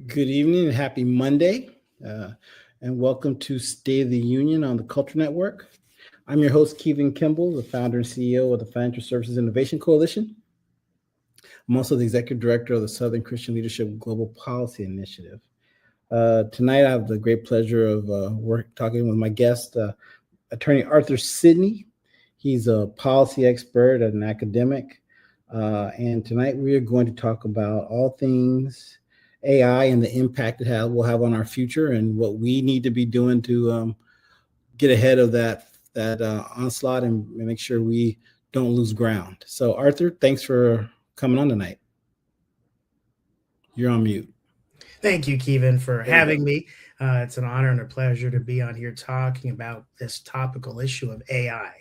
Good evening and happy Monday, and welcome to State of the Union on the Culture Network. I'm your host, Kimble, the founder and CEO of the Financial Services Innovation Coalition. I'm also the executive director of the Southern Christian Leadership Global Policy Initiative. Tonight, I have the great pleasure of talking with my guest, Attorney Arthur Sidney. He's a policy expert and an academic. And tonight, we are going to talk about all things AI and the impact it will have on our future, and what we need to be doing to get ahead of that onslaught and make sure we don't lose ground. So, Arthur, thanks for coming on tonight. You're on mute. Thank you, Kevin, for having me. It's an honor and a pleasure to be on here talking about this topical issue of AI.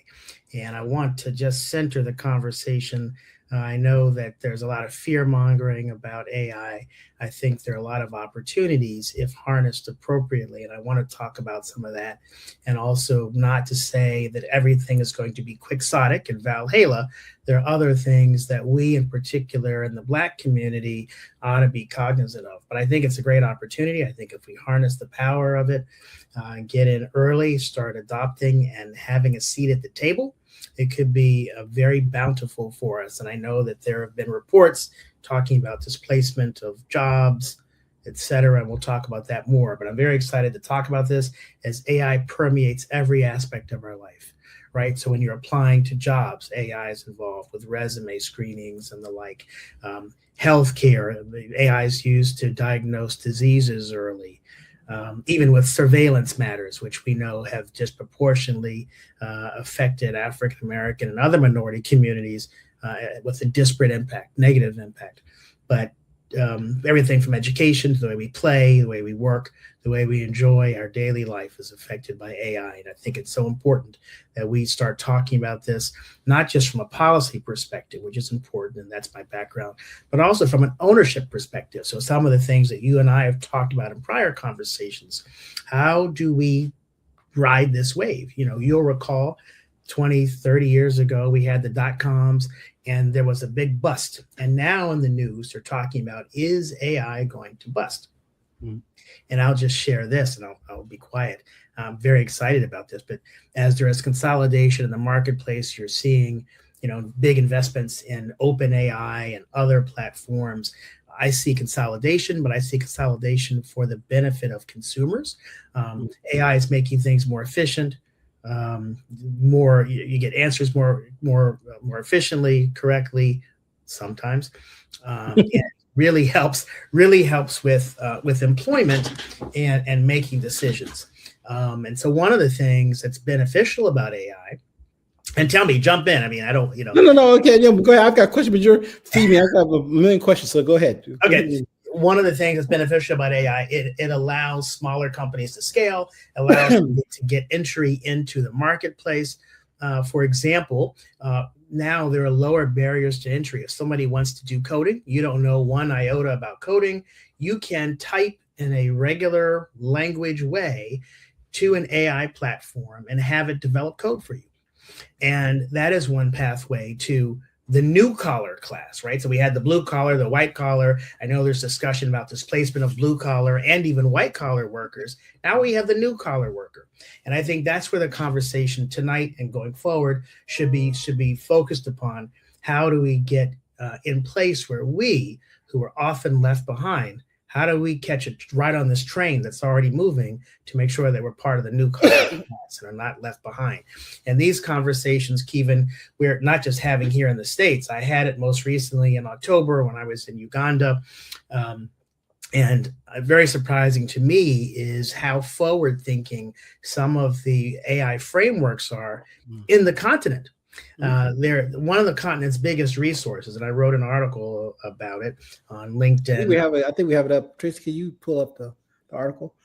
And I want to just center the conversation. I know that there's a lot of fear mongering about AI. I think there are a lot of opportunities if harnessed appropriately. And I want to talk about some of that. And also, not to say that everything is going to be quixotic and Valhalla. There are other things that we, in particular, in the Black community, ought to be cognizant of. But I think it's a great opportunity. I think if we harness the power of it, get in early, start adopting and having a seat at the table, it could be very bountiful for us. And I know that there have been reports talking about displacement of jobs, et cetera, and we'll talk about that more. But I'm very excited to talk about this as AI permeates every aspect of our life, right? So when you're applying to jobs, AI is involved with resume screenings and the like. Healthcare, AI is used to diagnose diseases early. Even with surveillance matters, which we know have disproportionately affected African American and other minority communities with a disparate impact, negative impact. But everything from education to the way we play, the way we work, the way we enjoy our daily life is affected by AI. And I think it's so important that we start talking about this, not just from a policy perspective, which is important, and that's my background, but also from an ownership perspective. So some of the things that you and I have talked about in prior conversations, how do we ride this wave? You know, you'll recall 20, 30 years ago, we had the dot-coms and there was a big bust. And now in the news, they're talking about, is AI going to bust? Mm-hmm. And I'll just share this and I'll be quiet. I'm very excited about this. But as there is consolidation in the marketplace, you're seeing, big investments in open AI and other platforms. I see consolidation, but I see consolidation for the benefit of consumers. AI is making things more efficient. You get answers more efficiently, correctly, sometimes. It really helps with employment and making decisions. And so one of the things that's beneficial about AI, and tell me, jump in. I mean, I don't, No. Okay, yeah, go ahead. I've got a question, but you're feeding me. I've got a million questions, so go ahead. Okay. One of the things that's beneficial about AI, it allows smaller companies to scale, allows them to get entry into the marketplace. For example, now there are lower barriers to entry. If somebody wants to do coding, you don't know one iota about coding, you can type in a regular language way to an AI platform and have it develop code for you. And that is one pathway to the new collar class, right? So we had the blue collar, the white collar. I know there's discussion about displacement of blue collar and even white collar workers. Now we have the new collar worker. And I think that's where the conversation tonight and going forward should be focused upon. How do we get in place where we, who are often left behind, how do we catch it right on this train that's already moving to make sure that we're part of the new class and are not left behind? And these conversations, Kevin, we're not just having here in the States. I had it most recently in October when I was in Uganda. And very surprising to me is how forward-thinking some of the AI frameworks are in the continent. They're one of the continent's biggest resources, and I wrote an article about it on LinkedIn. I think we have it up. Tracy, can you pull up the article?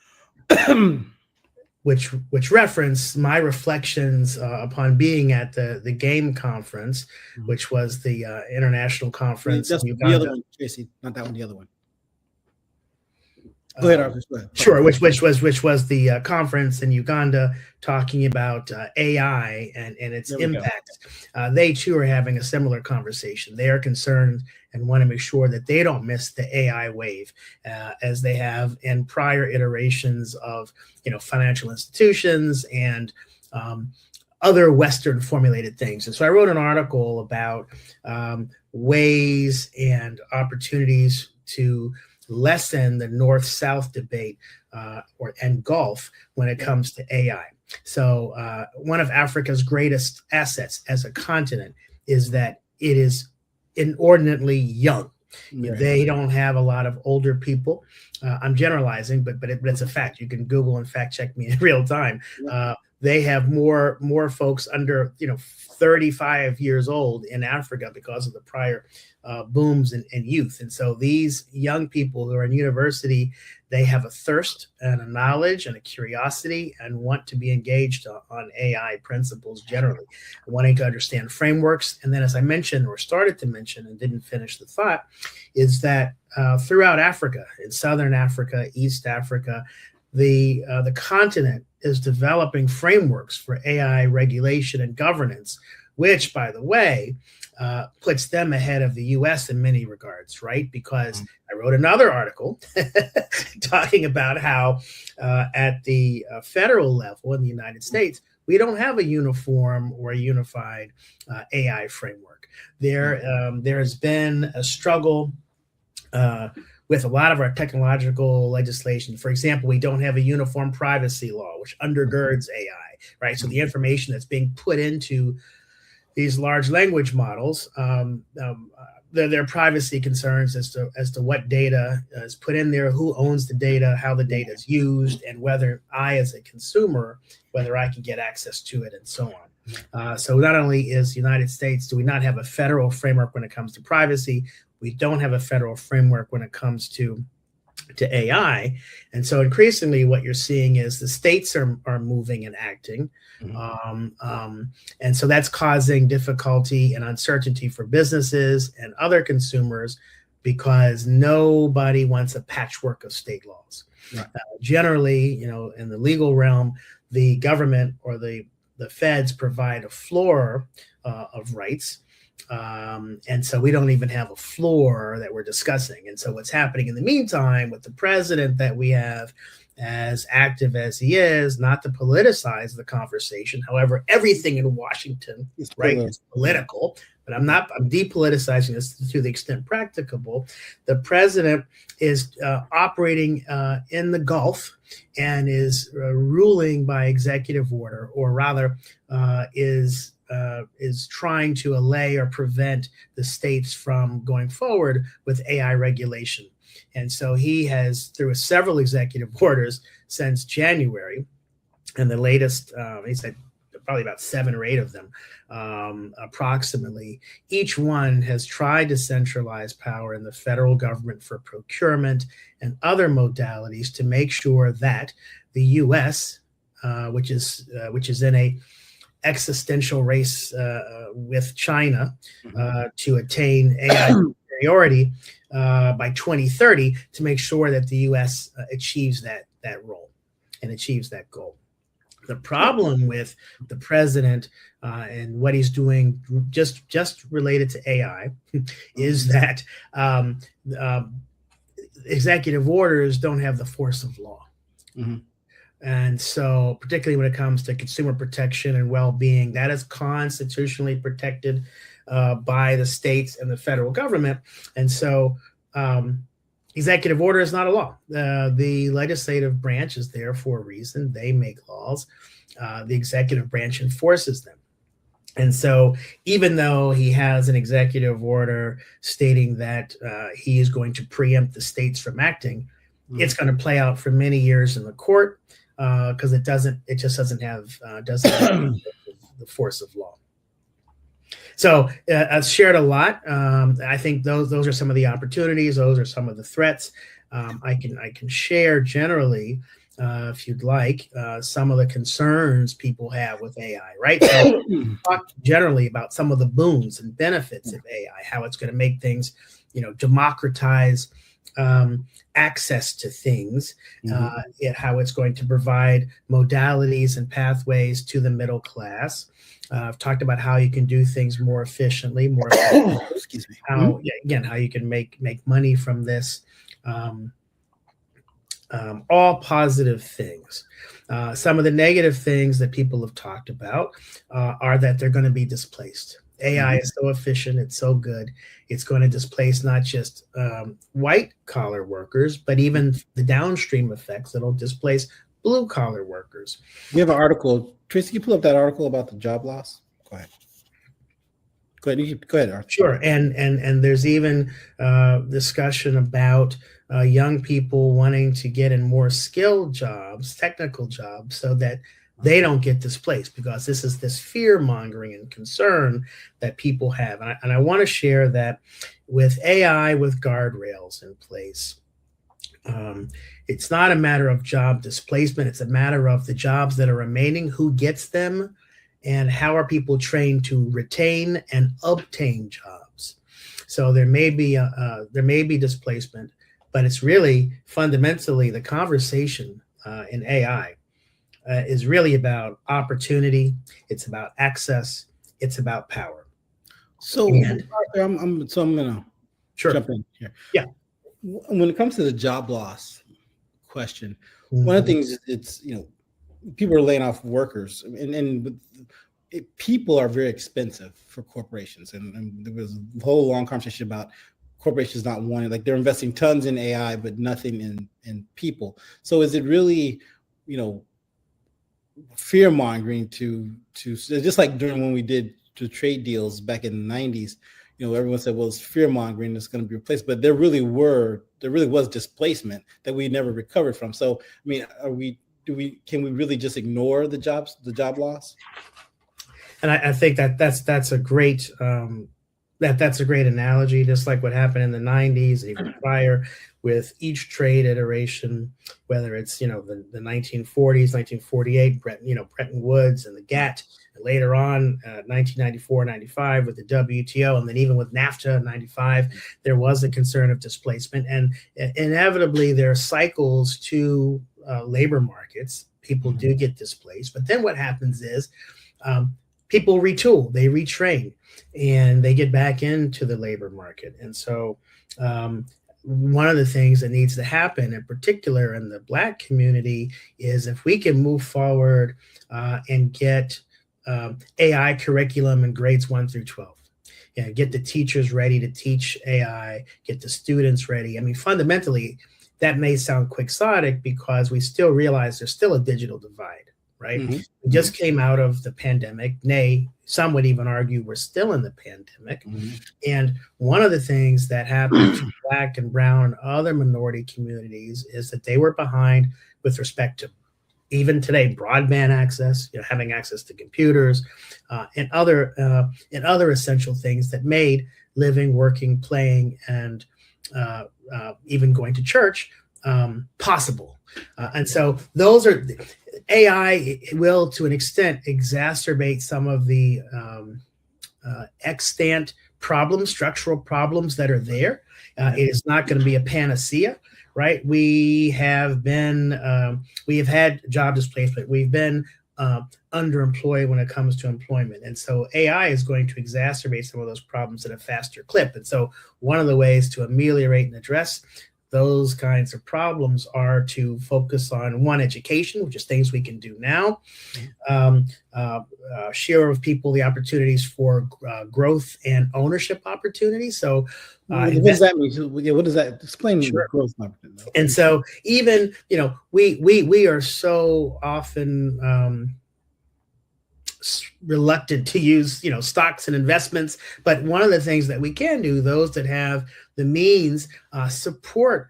which reference my reflections upon being at the GAME conference, which was the international conference in Uganda. The other one, Tracy, not that one, the other one. Go ahead, Arthur. Go ahead. Sure, which was the conference in Uganda talking about AI and its impacts. They too are having a similar conversation. They are concerned and want to make sure that they don't miss the AI wave as they have in prior iterations of financial institutions and other Western formulated things. And so I wrote an article about ways and opportunities to lessen the North-South debate and Gulf when it comes to AI. So one of Africa's greatest assets as a continent is that it is inordinately young. Right. They don't have a lot of older people. I'm generalizing, but it's a fact. You can Google and fact check me in real time. They have more folks under 35 years old in Africa because of the prior booms in youth. And so these young people who are in university, they have a thirst and a knowledge and a curiosity and want to be engaged on AI principles generally, wanting to understand frameworks. And then, as I mentioned or started to mention and didn't finish the thought, is that throughout Africa, in Southern Africa, East Africa, the continent is developing frameworks for AI regulation and governance, which, by the way, puts them ahead of the U.S. in many regards, right? Because I wrote another article talking about how at the federal level in the United States, we don't have a uniform or a unified AI framework. There has been a struggle with a lot of our technological legislation. For example, we don't have a uniform privacy law, which undergirds AI, right? So the information that's being put into these large language models, there are privacy concerns as to what data is put in there, who owns the data, how the data is used, and whether I, as a consumer, whether I can get access to it, and so on. So not only is the United States, do we not have a federal framework when it comes to privacy, we don't have a federal framework when it comes to AI. And so increasingly what you're seeing is the states are moving and acting. And so that's causing difficulty and uncertainty for businesses and other consumers because nobody wants a patchwork of state laws. Right. Generally, in the legal realm, the government or the feds provide a floor of rights. And so we don't even have a floor that we're discussing. And so what's happening in the meantime with the president that we have, as active as he is, not to politicize the conversation. However, everything in Washington is political, but I'm depoliticizing this to the extent practicable. The president is operating in the Gulf and is ruling by executive order, or rather is trying to allay or prevent the states from going forward with AI regulation. And so he has, through several executive orders since January, and the latest, he said probably about 7 or 8 of them, approximately, each one has tried to centralize power in the federal government for procurement and other modalities to make sure that the U.S., which is in a existential race with China to attain AI superiority by 2030, to make sure that the U.S. achieves that role and achieves that goal. The problem with the president and what he's doing, just related to AI, is that executive orders don't have the force of law. Mm-hmm. And so, particularly when it comes to consumer protection and well-being, that is constitutionally protected by the states and the federal government. And so, executive order is not a law. The legislative branch is there for a reason. They make laws. The executive branch enforces them. And so, even though he has an executive order stating that he is going to preempt the states from acting, it's going to play out for many years in the court. Because it just doesn't have the force of law. So I've shared a lot. I think those are some of the opportunities. Those are some of the threats. I can share generally, if you'd like, some of the concerns people have with AI. Right. So talk generally about some of the boons and benefits of AI, how it's going to make things, democratize access to things, how it's going to provide modalities and pathways to the middle class. I've talked about how you can do things more efficiently, more effectively. Excuse me. How how you can make money from this. All positive things. Some of the negative things that people have talked about are that they're going to be displaced. AI is so efficient, it's so good, it's going to displace not just white collar workers, but even the downstream effects that'll displace blue collar workers. We have an article. Tracy, can you pull up that article about the job loss? Go ahead. Go ahead, Arthur. Sure, and there's even discussion about young people wanting to get in more skilled jobs, technical jobs, so that they don't get displaced, because this is this fear mongering and concern that people have. And I want to share that with AI, with guardrails in place, it's not a matter of job displacement. It's a matter of the jobs that are remaining, who gets them, and how are people trained to retain and obtain jobs. So there may be displacement, but it's really fundamentally the conversation in AI is really about opportunity. It's about access. It's about power. So I'm gonna jump in here. Yeah. When it comes to the job loss question, one of the things, it's, people are laying off workers, and people are very expensive for corporations, and there was a whole long conversation about corporations not wanting, like, they're investing tons in AI but nothing in people. So is it really fear mongering to just like during when we did the trade deals back in the 90s, everyone said, well, it's fear mongering, it's going to be replaced, but there really was displacement that we never recovered from. So I mean, can we really just ignore the job loss? And I think that's a great that's a great analogy, just like what happened in the 90s, even prior, with each trade iteration, whether it's the 1940s, 1948, Bretton Woods and the GATT, and later on 1994, 95 with the WTO, and then even with NAFTA in 95, there was a concern of displacement, and inevitably there are cycles to labor markets. People do get displaced, but then what happens is people retool, they retrain, and they get back into the labor market. And so one of the things that needs to happen, in particular in the Black community, is if we can move forward and get AI curriculum in grades 1 through 12, get the teachers ready to teach AI, get the students ready. I mean, fundamentally, that may sound quixotic because we still realize there's still a digital divide, right? We just came out of the pandemic. Nay, some would even argue we're still in the pandemic. And one of the things that happened to Black and brown and other minority communities is that they were behind with respect to, even today, broadband access, having access to computers, and other essential things that made living, working, playing, and even going to church possible. And so those are, AI will, to an extent, exacerbate some of the extant problems, structural problems that are there. It is not going to be a panacea, right? We have had job displacement. We've been underemployed when it comes to employment. And so AI is going to exacerbate some of those problems at a faster clip. And so one of the ways to ameliorate and address those kinds of problems are to focus on, one, education, which is things we can do now, share with people the opportunities for growth and ownership opportunities. So what does that mean? What does that explain? Sure. Growth opportunity. And so even, we are so often reluctant to use, stocks and investments. But one of the things that we can do, those that have the means, support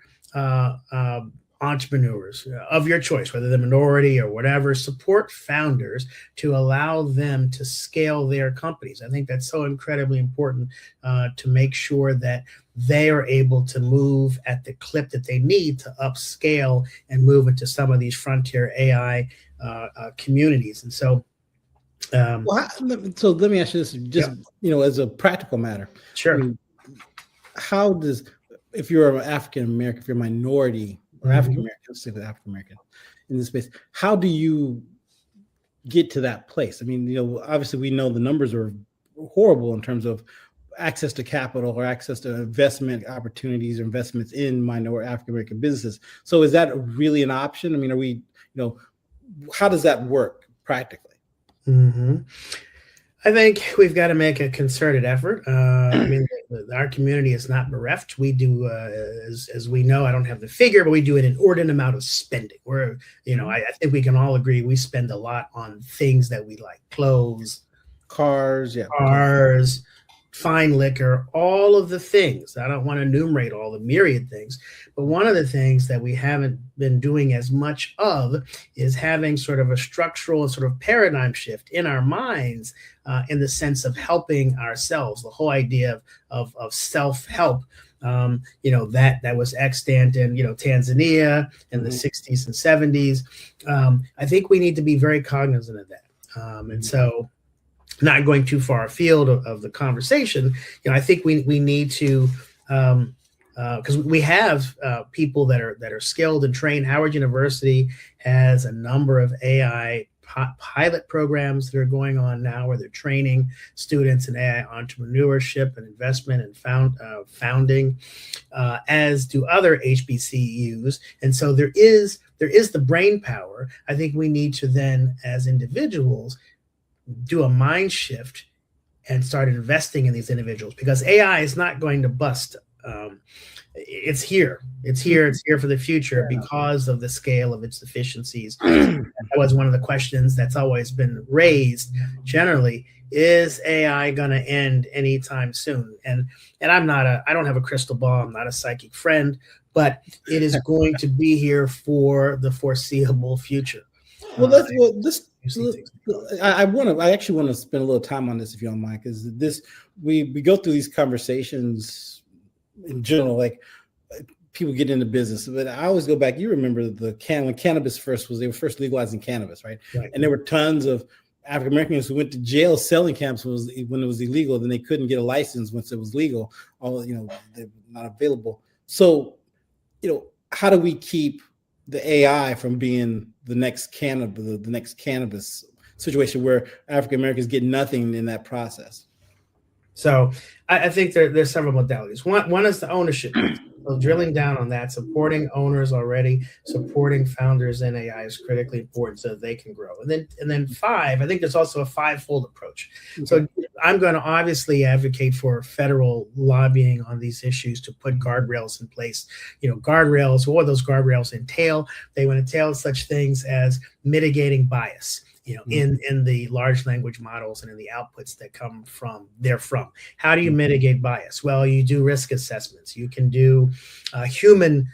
entrepreneurs of your choice, whether they're minority or whatever, support founders to allow them to scale their companies. I think that's so incredibly important to make sure that they are able to move at the clip that they need to upscale and move into some of these frontier AI communities. And so, so let me ask you this, just as a practical matter. Sure. I mean, how does if you're an African American, if you're a minority or African American, let's say African American in this space, how do you get to that place? I mean, obviously we know the numbers are horrible in terms of access to capital or access to investment opportunities or investments in minority African American businesses. So is that really an option? I mean, are we, how does that work practically? I think we've got to make a concerted effort. I mean, our community is not bereft. We do, as we know, I don't have the figure, but we do an inordinate amount of spending. We're, I think we can all agree we spend a lot on things that we like: clothes, cars, fine liquor, all of the things. I don't want to enumerate all the myriad things, but one of the things that we haven't been doing as much of is having sort of a structural and sort of paradigm shift in our minds, in the sense of helping ourselves. The whole idea of self-help, that was extant in Tanzania in the 60s and 70s. I think we need to be very cognizant of that, and so. Not going too far afield of the conversation, I think we need to, because we have people that are skilled and trained. Howard University has a number of AI pilot programs that are going on now, where they're training students in AI entrepreneurship and investment and founding, as do other HBCUs. And so there is the brain power. I think we need to then, as individuals, do a mind shift and start investing in these individuals, because AI is not going to bust. It's here for the future because of the scale of its efficiencies. That was one of the questions that's always been raised generally: is AI going to end anytime soon? And I don't have a crystal ball. I'm not a psychic friend, but it is going to be here for the foreseeable future. I actually want to spend a little time on this, if you don't mind, because we go through these conversations in general, like people get into business, but I always go back. You remember when cannabis they were first legalizing cannabis, right? And there were tons of African Americans who went to jail selling cannabis when it was illegal. Then they couldn't get a license once it was legal. They're not available. So, how do we keep the AI from being the next cannabis situation where African Americans get nothing in that process? So I think there's several modalities. One is the ownership. So drilling down on that, supporting owners already, supporting founders in AI is critically important so that they can grow. And then 5, I think there's also a 5-fold approach. Okay. So I'm going to obviously advocate for federal lobbying on these issues to put guardrails in place. Guardrails, what those guardrails entail? They would entail such things as mitigating bias. In the large language models and in the outputs that come from therefrom. How do you mitigate bias? Well, you do risk assessments. You can do human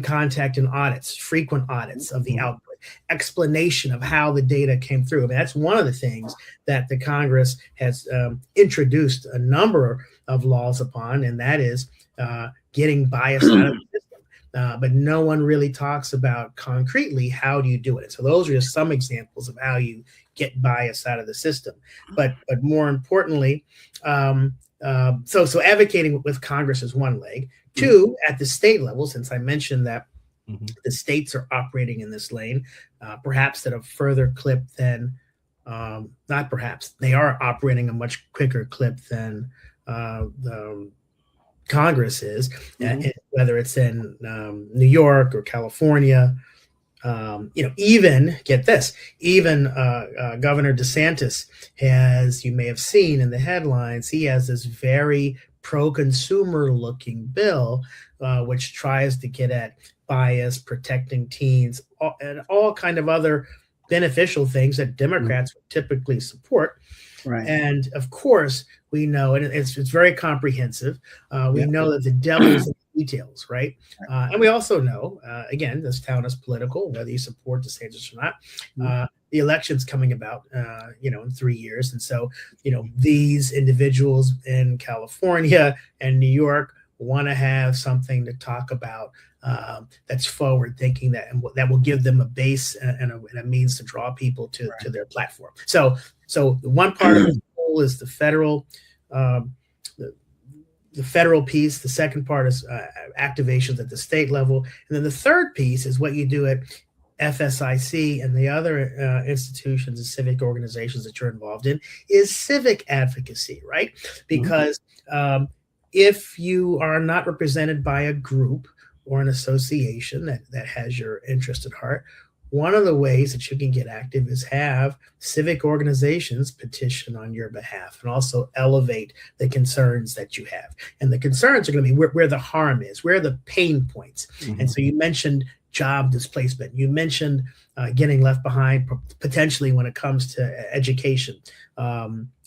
contact and audits, frequent audits of the output, explanation of how the data came through. I mean, that's one of the things that the Congress has introduced a number of laws upon, and that is getting bias out of the system. But no one really talks about concretely how do you do it. So those are just some examples of how you get bias out of the system. But more importantly, so advocating with Congress is one leg. 2, at the state level, since I mentioned that the states are operating in this lane, perhaps at a further clip than, not perhaps, they are operating a much quicker clip than the Congress is, whether it's in New York or California. Even get this, Governor DeSantis has, you may have seen in the headlines, he has this very pro-consumer looking bill, which tries to get at bias, protecting teens, and all kind of other beneficial things that Democrats would typically support. Right. And of course, we know, and it's very comprehensive. We know that the devil is in the details, right? And we also know, again, this town is political, whether you support DeSantis or not. The election's coming about, in 3 years. And so, these individuals in California and New York want to have something to talk about that's forward thinking, that will give them a base and a means to draw people to their platform. So one part of the goal is the federal the federal piece. The second part is activations at the state level. And then the third piece is what you do at FSIC and the other institutions and civic organizations that you're involved in is civic advocacy, right? Because if you are not represented by a group or an association that has your interest at heart, one of the ways that you can get active is have civic organizations petition on your behalf and also elevate the concerns that you have. And the concerns are going to be where the harm is, where are the pain points. And so you mentioned job displacement. You mentioned getting left behind potentially when it comes to education.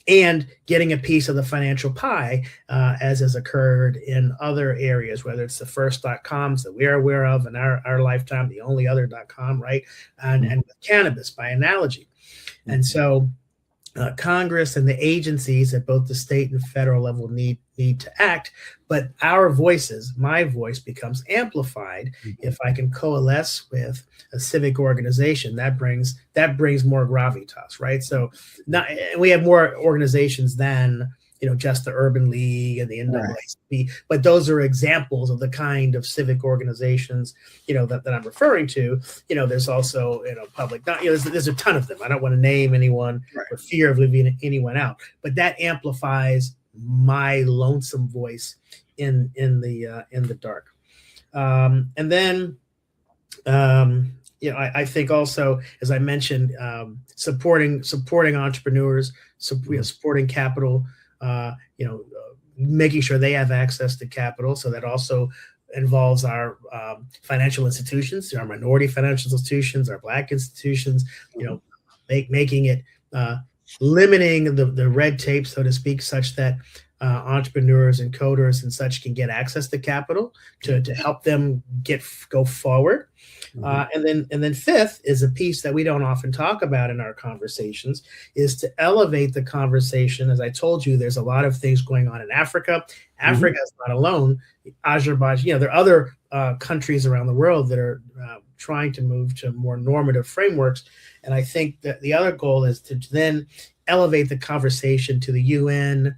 And getting a piece of the financial pie, as has occurred in other areas, whether it's the first .coms that we are aware of in our lifetime, the only other .com, right? And with cannabis by analogy. And so Congress and the agencies at both the state and federal level need to act, but our voices, my voice, becomes amplified if I can coalesce with a civic organization. That brings more gravitas, right? So we have more organizations than just the Urban League and the NAACP, but those are examples of the kind of civic organizations that I'm referring to. There's also public. There's a ton of them. I don't want to name anyone for fear of leaving anyone out, but that amplifies my lonesome voice in the dark. And then I think also, as I mentioned, supporting entrepreneurs, supporting capital, making sure they have access to capital. So that also involves our financial institutions, our minority financial institutions, our Black institutions, making it limiting the red tape, so to speak, such that entrepreneurs and coders and such can get access to capital to help them go forward. And then fifth is a piece that we don't often talk about in our conversations, is to elevate the conversation. As I told you, there's a lot of things going on in Africa. Africa is not alone. Azerbaijan, there are other countries around the world that are trying to move to more normative frameworks. And I think that the other goal is to then elevate the conversation to the UN,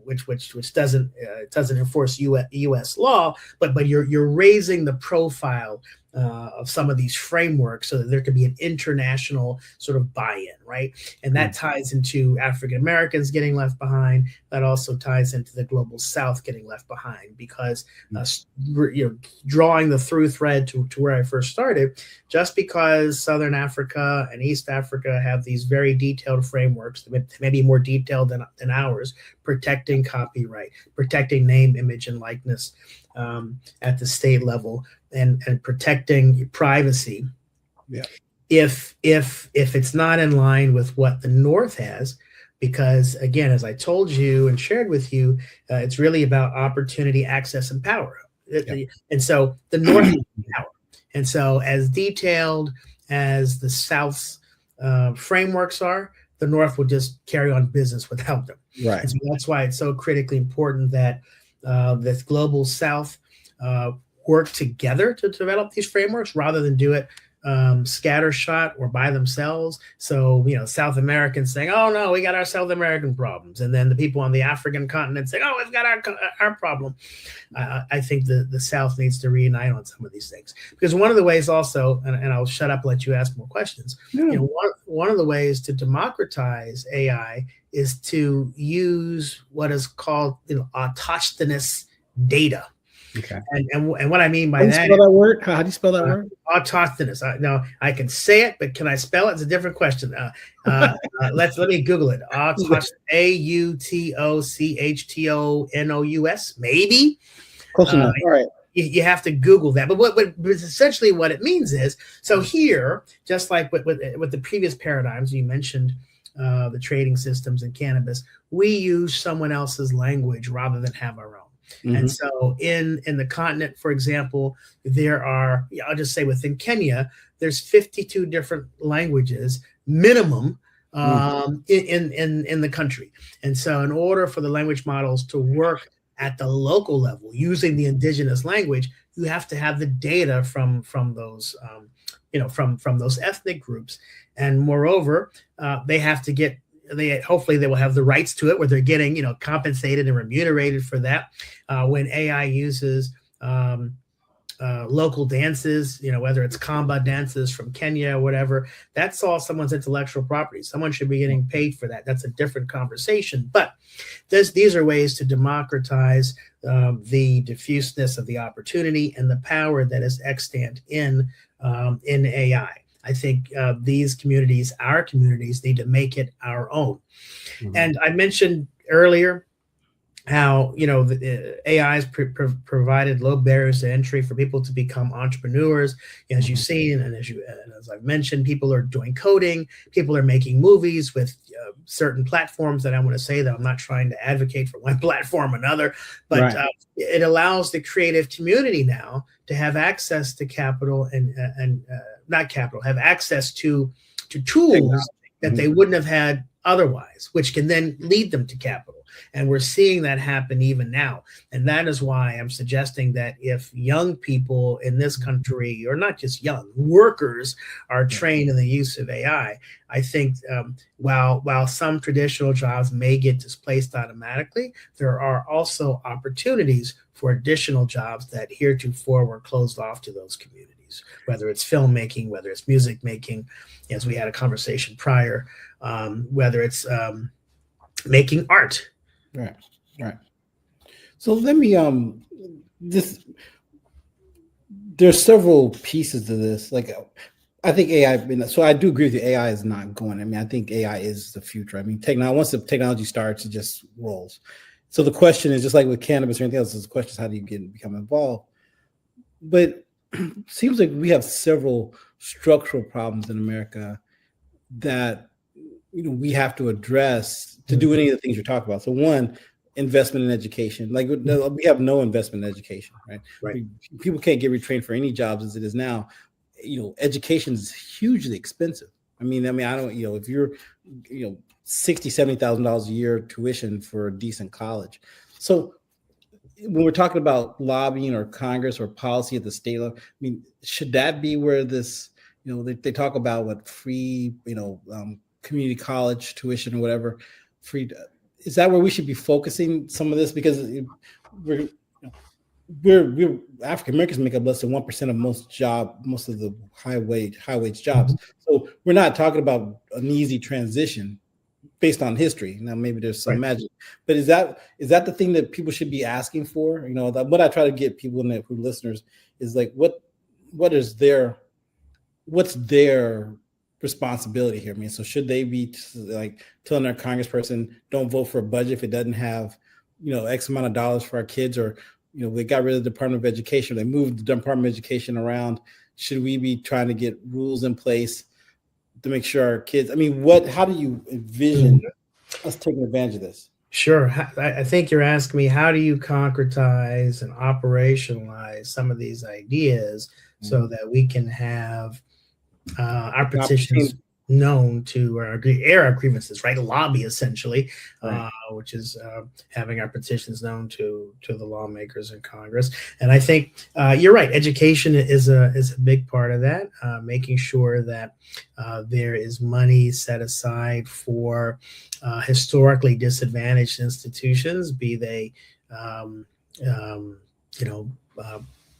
which doesn't enforce U.S. law, but you're raising the profile of some of these frameworks so that there can be an international sort of buy-in, right? And that ties into African Americans getting left behind. That also ties into the global South getting left behind, because drawing the through thread to where I first started, just because Southern Africa and East Africa have these very detailed frameworks, maybe more detailed than ours, protecting copyright, protecting name, image, and likeness at the state level, and protecting privacy. Yeah. If it's not in line with what the North has, because again, as I told you and shared with you, it's really about opportunity, access, and power. Yeah. And so the North has power. And so as detailed as the South's frameworks are, the North will just carry on business without them. Right. And so that's why it's so critically important that this global South work together to develop these frameworks rather than do it scattershot or by themselves. So, South Americans saying, oh, no, we got our South American problems. And then the people on the African continent saying, oh, we've got our problem. I think the South needs to reunite on some of these things. Because one of the ways also, and I'll shut up and let you ask more questions, one of the ways to democratize AI is to use what is called autochthonous data. Okay. And what I mean by that, spell that word? How do you spell that word? Autochthonous. Now I can say it, but can I spell it? It's a different question. Let me Google it. AUTOCHTONOUS. Maybe. Close enough. All right. You have to Google that. But essentially what it means is, so here, just like with the previous paradigms, you mentioned the trading systems in cannabis, we use someone else's language rather than have our own. Mm-hmm. And so in the continent, for example, there are, I'll just say within Kenya, there's 52 different languages minimum in the country. And so in order for the language models to work at the local level using the indigenous language, you have to have the data from those from those ethnic groups. And moreover, they have to get hopefully they will have the rights to it, where they're getting compensated and remunerated for that. When AI uses local dances, whether it's kamba dances from Kenya or whatever, that's all someone's intellectual property. Someone should be getting paid for that. That's a different conversation. But these are ways to democratize the diffuseness of the opportunity and the power that is extant in AI. I think these communities, our communities, need to make it our own. Mm-hmm. And I mentioned earlier how the AI has provided low barriers to entry for people to become entrepreneurs. As you've seen, and as I've mentioned, people are doing coding, people are making movies with certain platforms that I want to say that I'm not trying to advocate for one platform or another, but right. It allows the creative community now to have access to capital and not capital, have access to tools that they wouldn't have had otherwise, which can then lead them to capital. And we're seeing that happen even now. And that is why I'm suggesting that if young people in this country, or not just young, workers are trained in the use of AI, I think while some traditional jobs may get displaced automatically, there are also opportunities for additional jobs that heretofore were closed off to those communities, whether it's filmmaking, whether it's music making, as we had a conversation prior, whether it's making art. Right. So let me there's several pieces to this. Like, I think AI. So I do agree with you. AI is not going. I mean, I think AI is the future. I mean, once the technology starts, it just rolls. So the question is, just like with cannabis or anything else, the question is, how do you become involved? But it seems like we have several structural problems in America that we have to address to do any of the things you're talking about. So one, investment in education. Like, we have no investment in education, right? People can't get retrained for any jobs as it is now. Education is hugely expensive. I mean, I don't, if you're, $60,000, $70,000 a year tuition for a decent college. So when we're talking about lobbying or Congress or policy at the state level, I mean, should that be where this, they talk about what free, community college tuition or whatever, free. Is that where we should be focusing some of this? Because we're African Americans make up less than 1% of most of the high wage jobs. So we're not talking about an easy transition based on history. Now maybe there's some magic, but is that the thing that people should be asking for? What I try to get people in there, who listeners, is like, what's their responsibility here? I mean, so should they be like telling their congressperson, don't vote for a budget if it doesn't have, X amount of dollars for our kids, or, they got rid of the Department of Education, they moved the Department of Education around. Should we be trying to get rules in place to make sure our kids, how do you envision us taking advantage of this? Sure. I think you're asking me, how do you concretize and operationalize some of these ideas so that we can have our petitions known to air our grievances, right? Lobby, essentially, which is having our petitions known to the lawmakers in Congress. And I think you're right. Education is a big part of that. Making sure that there is money set aside for historically disadvantaged institutions, be they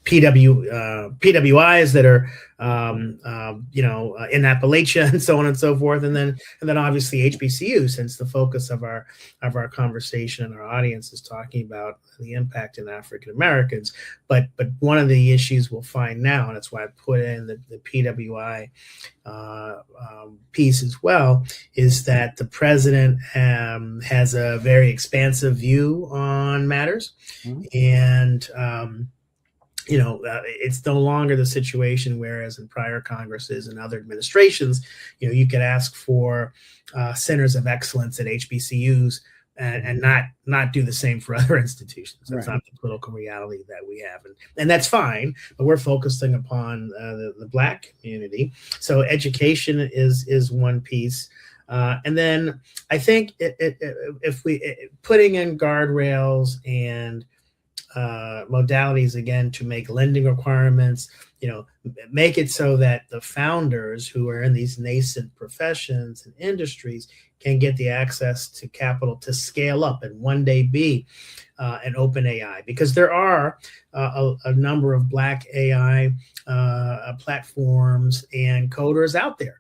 PWIs that are in Appalachia and so on and so forth, and then obviously HBCU, since the focus of our conversation and our audience is talking about the impact in African Americans. But one of the issues we'll find now, and that's why I put in the PWI piece as well, is that the president has a very expansive view on matters, and it's no longer the situation whereas in prior Congresses and other administrations, you could ask for centers of excellence at HBCUs and not do the same for other institutions. That's not the political reality that we have, and that's fine. But we're focusing upon the Black community. So education is one piece, and then I think if we putting in guardrails and modalities again to make lending requirements, make it so that the founders who are in these nascent professions and industries can get the access to capital to scale up and one day be an open AI, because there are a number of Black AI platforms and coders out there.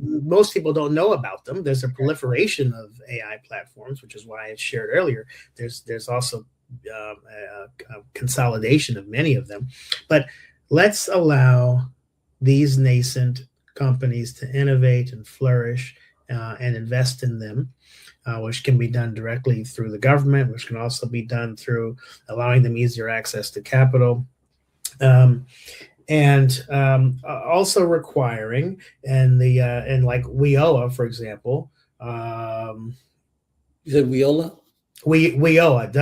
Most people don't know about them. There's a proliferation of AI platforms, which is why I shared earlier. There's also a consolidation of many of them. But let's allow these nascent companies to innovate and flourish and invest in them, which can be done directly through the government, which can also be done through allowing them easier access to capital. And also requiring, and like WIOA, for example. You said WIOA? WIOA,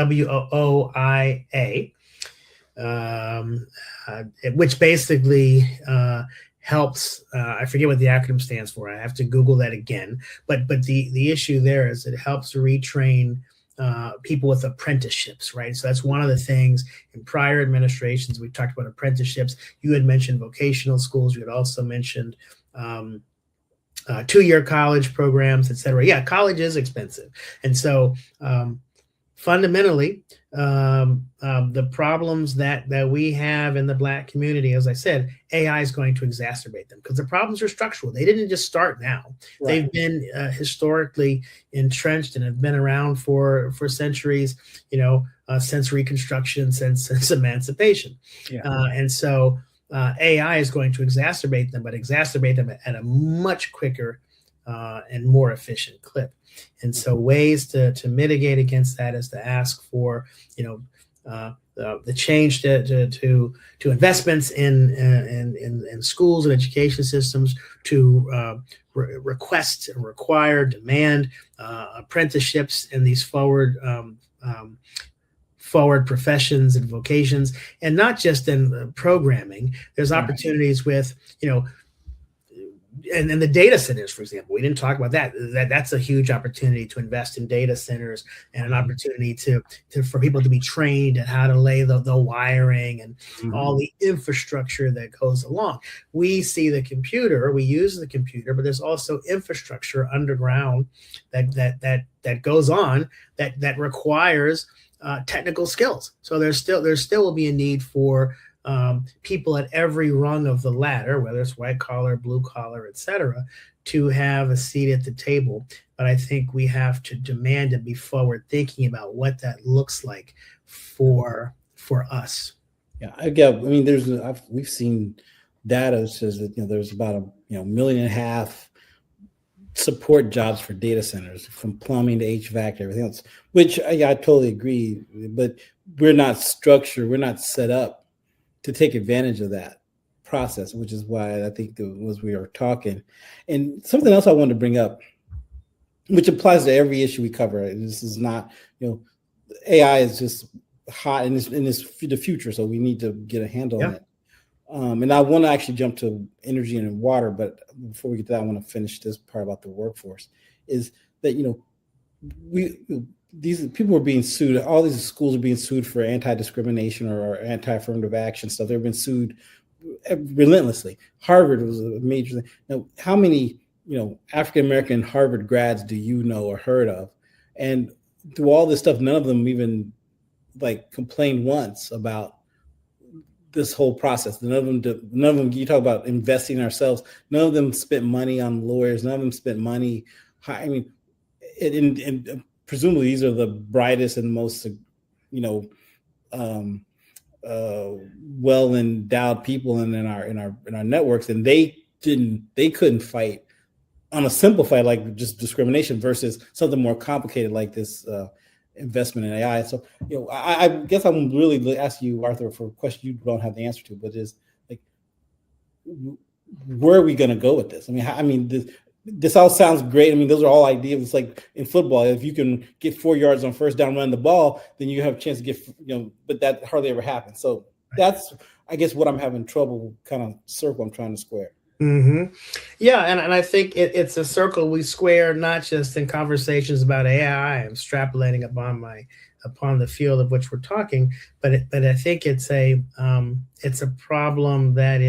WOIA, which basically helps. I forget what the acronym stands for. I have to Google that again. But the issue there is it helps retrain people with apprenticeships, right? So that's one of the things in prior administrations. We talked about apprenticeships. You had mentioned vocational schools. You had also mentioned 2-year college programs, et cetera. Yeah, college is expensive. And so fundamentally, the problems that we have in the Black community, as I said, AI is going to exacerbate them because the problems are structural. They didn't just start now. Right. They've been historically entrenched and have been around for centuries, since Reconstruction, since emancipation. Yeah. And so AI is going to exacerbate them, but exacerbate them at a much quicker and more efficient clip. And so ways to mitigate against that is to ask for, the change to investments in schools and education systems, to request, require, demand apprenticeships in these forward professions and vocations, and not just in programming. There's opportunities with, and the data centers, for example, we didn't talk about that. That's a huge opportunity to invest in data centers, and an opportunity for people to be trained in how to lay the wiring and all the infrastructure that goes along. We see the computer, we use the computer, but there's also infrastructure underground that goes on that requires technical skills. So there still will be a need for people at every rung of the ladder, whether it's white collar, blue collar, et cetera, to have a seat at the table. But I think we have to demand and be forward thinking about what that looks like for us. Yeah, we've seen data says that there's about a million and a half support jobs for data centers, from plumbing to HVAC to everything else, which I totally agree. But we're not structured, we're not set up to take advantage of that process, which is why I think we are talking. And something else I wanted to bring up, which applies to every issue we cover. This is not, AI is just hot in the future, so we need to get a handle on it. And I want to actually jump to energy and water, but before we get to that, I want to finish this part about the workforce. Is that these people are being sued. All these schools are being sued for anti-discrimination or anti-affirmative action stuff. They've been sued relentlessly. Harvard was a major thing. Now, how many African American Harvard grads do you know or heard of? And through all this stuff, none of them even complained once about this whole process. None of them. You talk about investing in ourselves. None of them spent money on lawyers. None of them spent money. I mean, presumably these are the brightest and most, well endowed people in our networks, and they couldn't fight on a simple fight like just discrimination versus something more complicated like this investment in AI. So I guess I'm really asking you, Arthur, for a question you don't have the answer to, but is where are we going to go with this? This all sounds great. those are all ideas. It's like in football, if you can get 4 yards on first down, run the ball, then you have a chance to get, but that hardly ever happens. So that's, I guess, what I'm having trouble kind of circle I'm trying to square. Mm-hmm. Yeah, and I think it's a circle we square not just in conversations about AI. I'm extrapolating upon my upon the field of which we're talking, but I think it's a problem that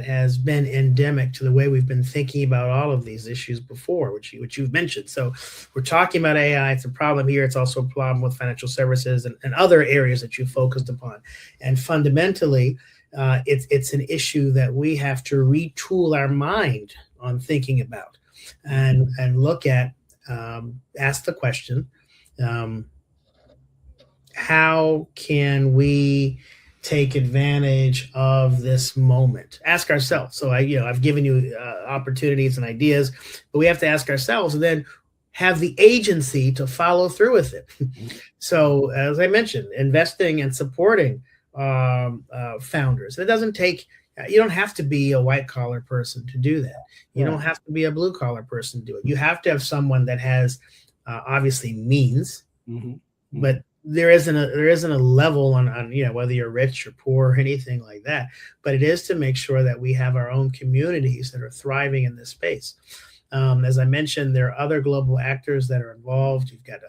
has been endemic to the way we've been thinking about all of these issues before, which you've mentioned. So we're talking about AI. It's a problem here. It's also a problem with financial services and other areas that you focused upon. And fundamentally, it's an issue that we have to retool our mind on thinking about and look at, ask the question, how can we take advantage of this moment? Ask ourselves. So I've given you opportunities and ideas, but we have to ask ourselves and then have the agency to follow through with it. So as I mentioned, investing and supporting founders. It doesn't take, you don't have to be a white collar person to do that. You don't have to be a blue collar person to do it. You have to have someone that has obviously means, but there isn't a level on whether you're rich or poor or anything like that, but it is to make sure that we have our own communities that are thriving in this space. As I mentioned, there are other global actors that are involved. You've got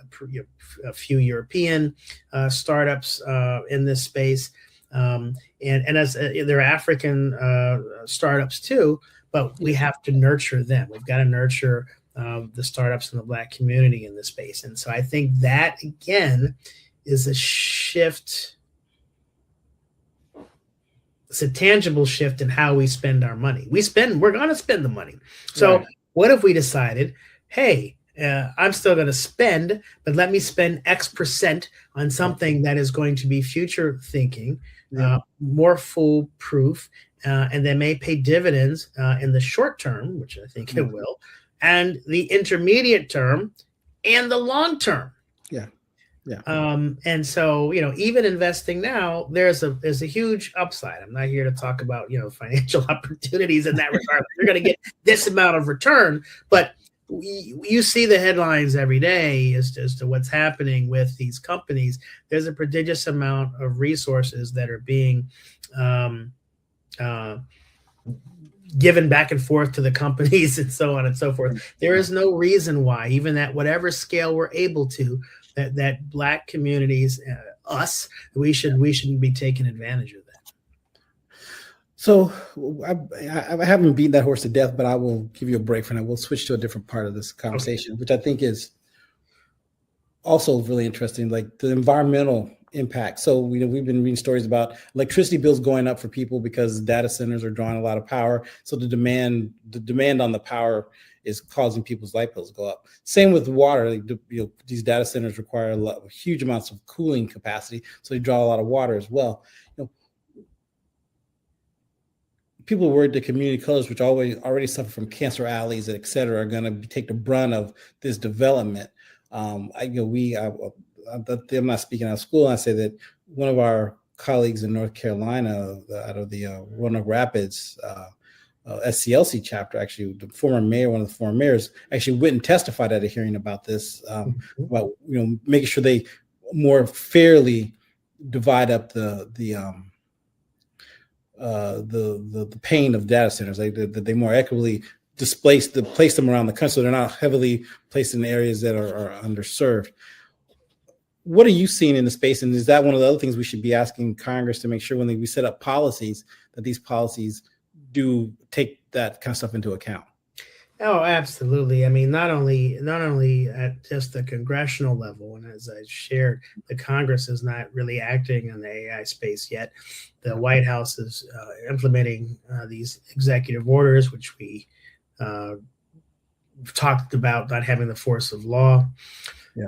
a few European startups in this space, and as there are African startups too, but we have to nurture them. We've got to nurture the startups in the Black community in this space. And so I think that, again, is a shift. It's a tangible shift in how we spend our money. We're going to spend the money. So what if we decided, hey, I'm still going to spend, but let me spend X% on something that is going to be future thinking, more foolproof, and that may pay dividends in the short term, which I think it will, and the intermediate term and the long term. And so, even investing now, there's a huge upside. I'm not here to talk about, financial opportunities in that regard. You're going to get this amount of return, but you see the headlines every day as to what's happening with these companies. There's a prodigious amount of resources that are being given back and forth to the companies and so on and so forth. There is no reason why, even at whatever scale we're able to, that Black communities, we shouldn't be taking advantage of that. So I haven't beaten that horse to death, but I will give you a break from that. We'll switch to a different part of this conversation, which I think is also really interesting, like the environmental impact. So we've been reading stories about electricity bills going up for people because data centers are drawing a lot of power. So the demand on the power is causing people's light bills to go up. Same with water. These data centers require huge amounts of cooling capacity, so they draw a lot of water as well. People are worried that community colleges, which already suffer from cancer alleys, et cetera, are going to take the brunt of this development. I'm not speaking out of school. I say that one of our colleagues in North Carolina, out of the Roanoke Rapids SCLC chapter, actually, one of the former mayors, actually went and testified at a hearing about this, about making sure they more fairly divide up the pain of data centers, that they more equitably place them around the country, so they're not heavily placed in areas that are underserved. What are you seeing in the space, and is that one of the other things we should be asking Congress to make sure when we set up policies, that these policies do take that kind of stuff into account? Oh, absolutely. I mean, not only at just the congressional level, and as I shared, the Congress is not really acting in the AI space yet. The White House is implementing these executive orders, which we talked about not having the force of law.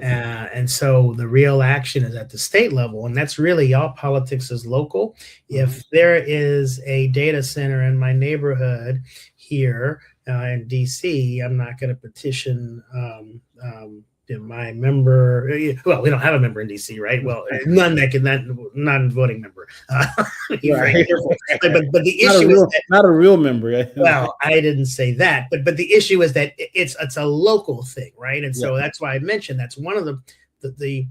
And so the real action is at the state level, and that's really all politics is local. If there is a data center in my neighborhood here in DC, I'm not going to petition my member. Well, we don't have a member in DC, right? Well, none that can non-voting member. But the issue is not a real member. Well, I didn't say that, but the issue is that it's a local thing, right? And so that's why I mentioned that's one of the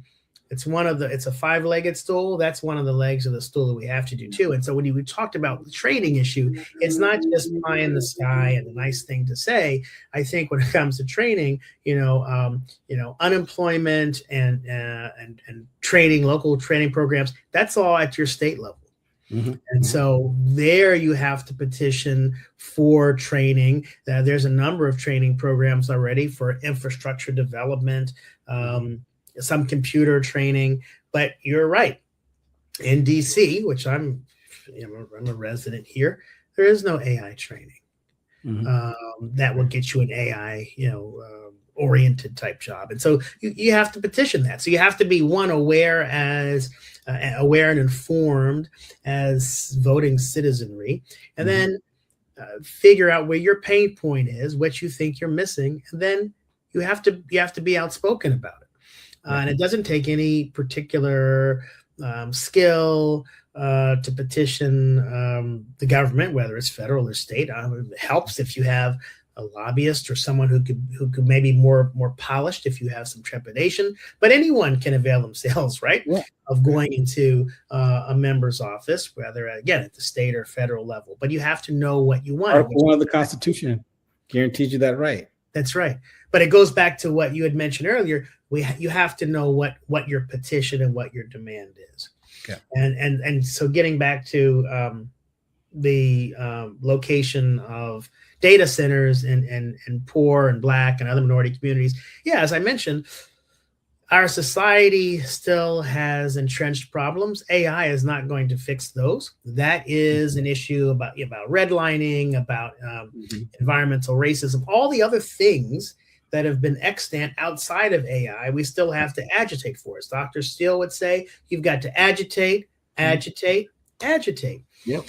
it's a 5-legged stool. That's one of the legs of the stool that we have to do too. And so when we talked about the training issue, it's not just pie in the sky and a nice thing to say. I think when it comes to training, unemployment and training, local training programs, that's all at your state level. Mm-hmm. And so there you have to petition for training. There's a number of training programs already for infrastructure development, some computer training. But you're right. In DC, which I'm a resident here, there is no AI training that will get you an AI, oriented type job. And so you have to petition that. So you have to be aware and informed as voting citizenry, and then figure out where your pain point is, what you think you're missing, and then you have to be outspoken about it. And it doesn't take any particular skill to petition the government, whether it's federal or state. It helps if you have a lobbyist or someone who could maybe more polished if you have some trepidation, but anyone can avail themselves, right, of going into a member's office, whether, again, at the state or federal level. But you have to know what you want. Article 1 of the Constitution guarantees you that right. That's right. But it goes back to what you had mentioned earlier. You have to know what your petition and what your demand is. Okay. And so getting back to the location of data centers in poor and Black and other minority communities. Yeah, as I mentioned, our society still has entrenched problems. AI is not going to fix those. That is an issue about redlining, about environmental racism, all the other things that have been extant outside of AI. We still have to agitate for. As Dr. Steele would say, you've got to agitate. Yep.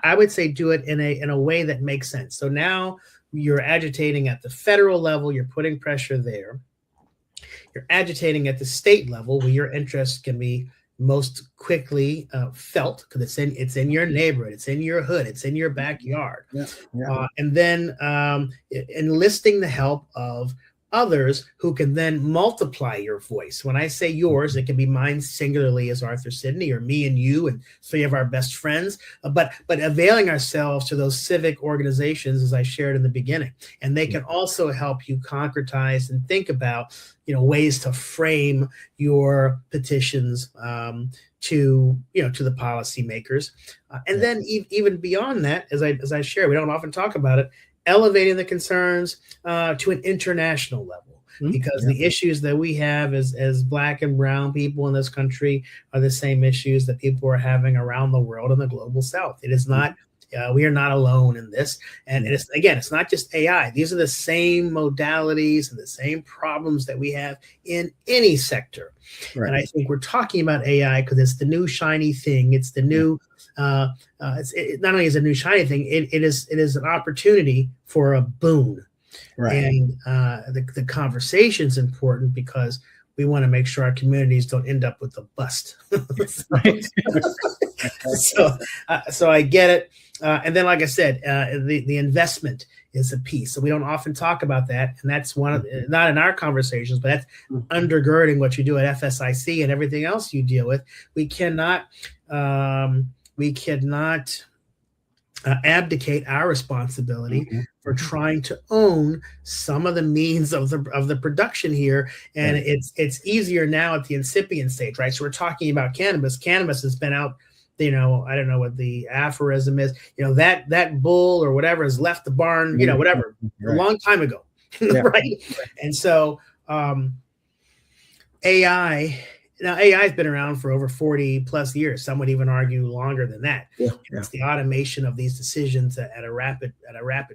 I would say do it in a way that makes sense. So now you're agitating at the federal level, you're putting pressure there. You're agitating at the state level where your interests can be most quickly felt, because it's in your neighborhood, it's in your hood, it's in your backyard. And then enlisting the help of others who can then multiply your voice. When I say yours, it can be mine singularly as Arthur Sidney, or me and you and 3 of our best friends, but availing ourselves to those civic organizations, as I shared in the beginning. And they can also help you concretize and think about, ways to frame your petitions to the policymakers. And then even beyond that, as I share, we don't often talk about it, elevating the concerns to an international level, because the issues that we have as Black and brown people in this country are the same issues that people are having around the world in the global South. It is not, we are not alone in this. And it's not just AI. These are the same modalities and the same problems that we have in any sector. Right. And I think we're talking about AI because it's the new shiny thing. It's the new, it not only is it a new shiny thing, it is an opportunity for a boon. Right. And the conversation is important because we want to make sure our communities don't end up with a bust. So I get it. And then, like I said, the investment is a piece. So we don't often talk about that. And that's one of not in our conversations, but that's undergirding what you do at FSIC and everything else you deal with. We cannot abdicate our responsibility for trying to own some of the means of the production here. And it's easier now at the incipient stage, right? So we're talking about cannabis. Cannabis has been out, I don't know what the aphorism is, that bull or whatever has left the barn, whatever, a long time ago, right? And so AI has been around for over 40 plus years. Some would even argue longer than that. It's the automation of these decisions at a rapid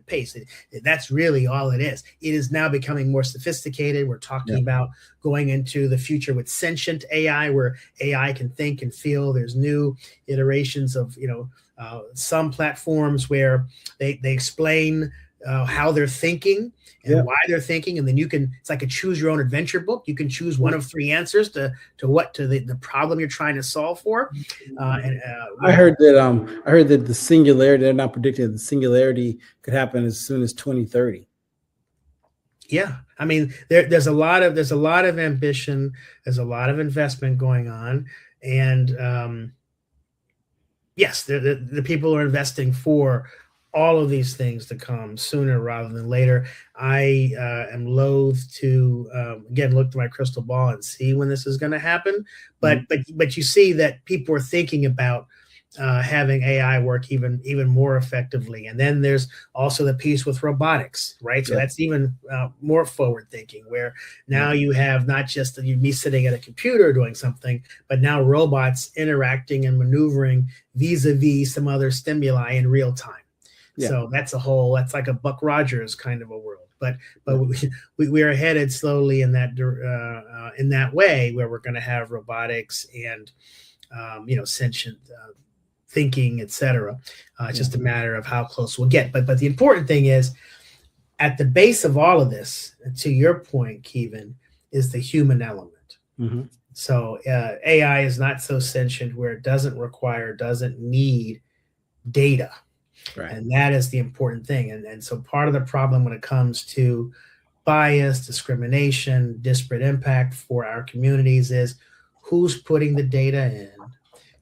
pace. That's really all it is. It is now becoming more sophisticated. We're talking about going into the future with sentient AI, where AI can think and feel. There's new iterations of, some platforms where they explain how they're thinking and why they're thinking, and then it's like a choose your own adventure book. You can choose one of 3 answers to the problem you're trying to solve for. I heard that the singularity, they're not predicting the singularity could happen as soon as 2030. Yeah, I mean, there's a lot of ambition, there's a lot of investment going on, and yes, the people are investing for all of these things to come sooner rather than later. I am loath to again look to my crystal ball and see when this is going to happen, but you see that people are thinking about having AI work even more effectively. And then there's also the piece with robotics, right? So that's even more forward thinking, where now you have not just me sitting at a computer doing something, but now robots interacting and maneuvering vis-a-vis some other stimuli in real time. So that's like a Buck Rogers kind of a world. But we are headed slowly in that way, where we're going to have robotics and sentient thinking, etc. It's just a matter of how close we'll get. But the important thing is, at the base of all of this, to your point, Kevin, is the human element. So AI is not so sentient where it doesn't need data. Right. And that is the important thing. And so part of the problem when it comes to bias, discrimination, disparate impact for our communities is who's putting the data in,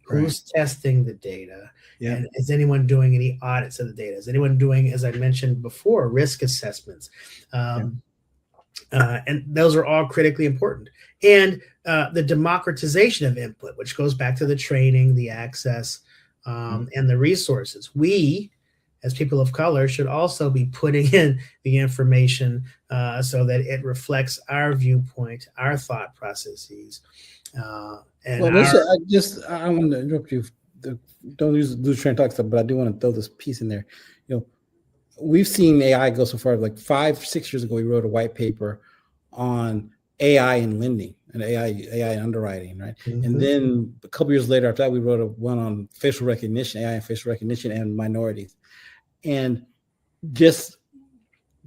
who's testing the data, and is anyone doing any audits of the data? Is anyone doing, as I mentioned before, risk assessments? And those are all critically important. And the democratization of input, which goes back to the training, the access, and the resources. We, as people of color, should also be putting in the information so that it reflects our viewpoint, our thought processes. I want to interrupt you. Don't lose train of thought stuff, but I do want to throw this piece in there. We've seen AI go so far. Like 5-6 years ago, we wrote a white paper on AI in lending and AI underwriting, right? And then a couple years later, after that, we wrote one on facial recognition, AI and facial recognition, and minorities. And just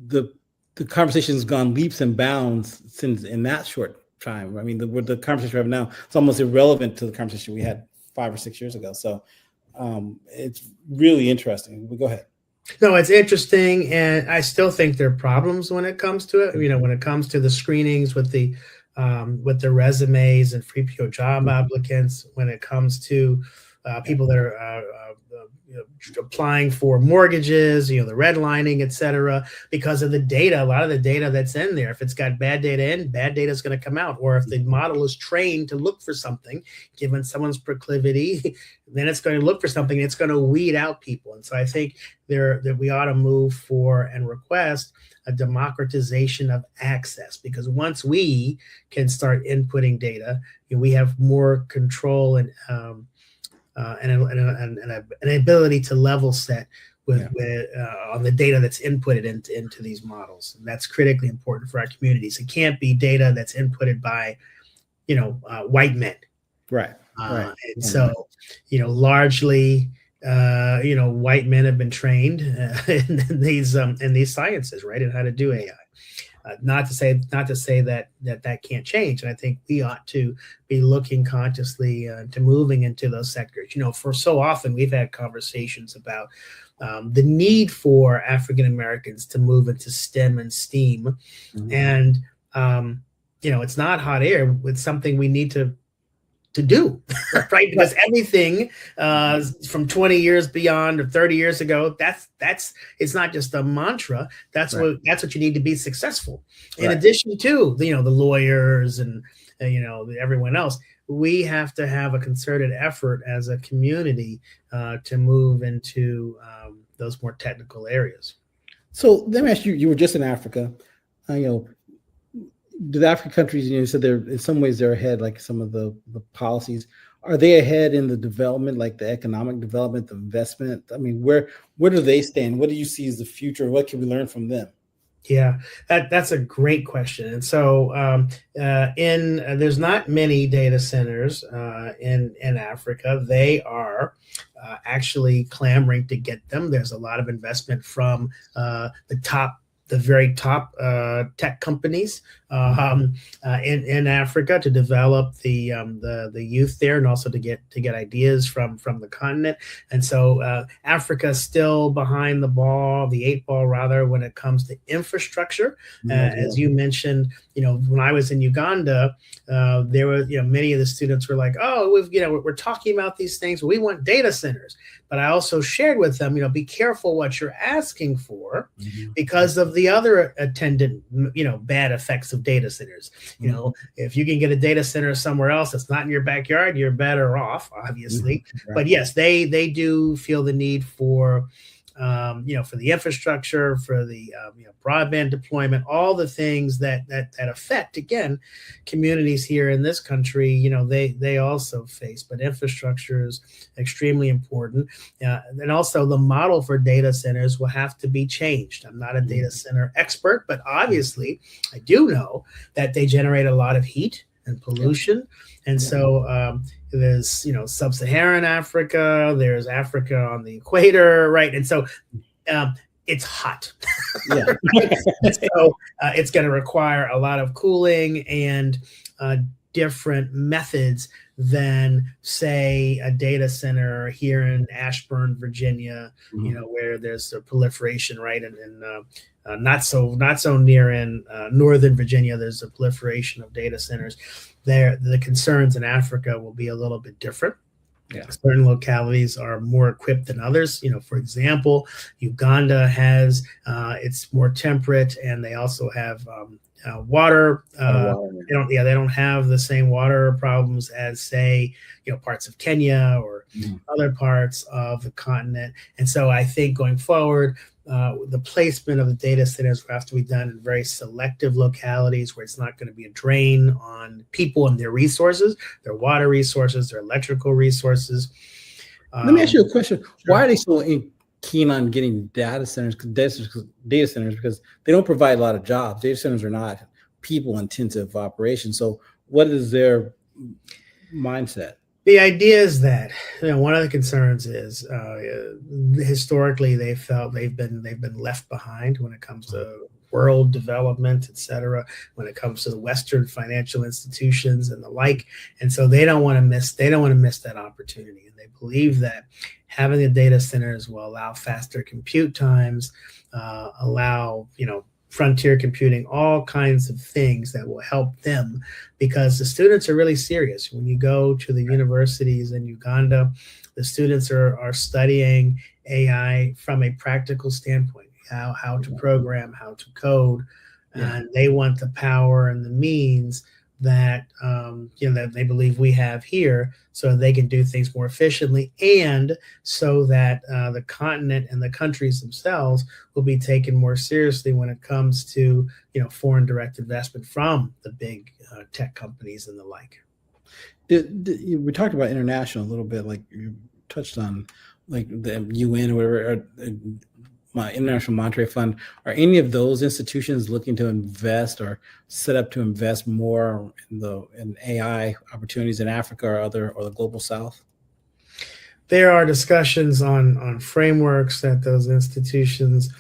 the conversation has gone leaps and bounds since in that short time. I mean, the conversation we have now, it's almost irrelevant to the conversation we had 5 or 6 years ago. So it's really interesting. But go ahead. No, it's interesting, and I still think there are problems when it comes to it. When it comes to the screenings with the resumes and free PO job applicants, when it comes to people that are applying for mortgages, the redlining, et cetera, because of the data, a lot of the data that's in there. If it's got bad data in, bad data is going to come out. Or if the model is trained to look for something, given someone's proclivity, then it's going to look for something. It's going to weed out people. And so I think that we ought to move for and request a democratization of access, because once we can start inputting data, we have more control and an ability to level set with on the data that's inputted into these models. And that's critically important for our communities. It can't be data that's inputted by, white men. Right. And so, largely, white men have been trained in these sciences, right, and how to do AI. Not to say that can't change, and I think we ought to be looking consciously to moving into those sectors. For so often we've had conversations about the need for African Americans to move into STEM and STEAM, and it's not hot air. It's something we need to do, right? Because everything from 20 years beyond or 30 years ago, that's it's not just a mantra. That's what you need to be successful. In addition to the lawyers and everyone else, we have to have a concerted effort as a community to move into those more technical areas. So let me ask you: you were just in Africa, the African countries, you said they're in some ways they're ahead, like some of the policies. Are they ahead in the development, like the economic development, the investment? I mean, where do they stand? What do you see as the future? What can we learn from them? Yeah, that's a great question. And so there's not many data centers in Africa. They are actually clamoring to get them. There's a lot of investment from the top the very top tech companies in Africa to develop the youth there, and also to get ideas from the continent. And so Africa is still behind the 8 ball rather, when it comes to infrastructure. As you mentioned, when I was in Uganda, there were many of the students were like, oh, we're talking about these things. We want data centers. But I also shared with them, be careful what you're asking for, because of the other attendant, bad effects of data centers. If you can get a data center somewhere else that's not in your backyard, you're better off, obviously. Right. But yes, they do feel the need for for the infrastructure, for the broadband deployment, all the things that affect, again, communities here in this country. They also face, but infrastructure is extremely important. And also the model for data centers will have to be changed. I'm not a data center expert, but obviously I do know that they generate a lot of heat and pollution. And so there's, sub-Saharan Africa, there's Africa on the equator, right? And so it's hot. Right? So it's going to require a lot of cooling and different methods than, say, a data center here in Ashburn, Virginia, where there's a proliferation, right? And not so near in Northern Virginia, there's a proliferation of data centers. There, the concerns in Africa will be a little bit different. Certain localities are more equipped than others. For example, Uganda has it's more temperate, and they also have water. They don't have the same water problems as, say, parts of Kenya or other parts of the continent. And so I think going forward, the placement of the data centers will have to be done in very selective localities where it's not going to be a drain on people and their resources, their water resources, their electrical resources. Let me ask you a question. Sure. Why are they so keen on getting data centers? Because they don't provide a lot of jobs. Data centers are not people-intensive operations. So what is their mindset? The idea is that one of the concerns is historically they felt they've been left behind when it comes to world development, et cetera, when it comes to the Western financial institutions and the like. And so they don't want to miss that opportunity. And they believe that having the data centers will allow faster compute times, allow, frontier computing, all kinds of things that will help them, because the students are really serious. When you go to the universities in Uganda, the students are studying AI from a practical standpoint, how to program, how to code, and they want the power and the means that that they believe we have here, so they can do things more efficiently, and so that the continent and the countries themselves will be taken more seriously when it comes to foreign direct investment from the big tech companies and the like. We talked about international a little bit, like you touched on, like the UN or whatever. My International Monetary Fund, are any of those institutions looking to invest or set up to invest more in AI opportunities in Africa or the global South? There are discussions on frameworks at those institutions,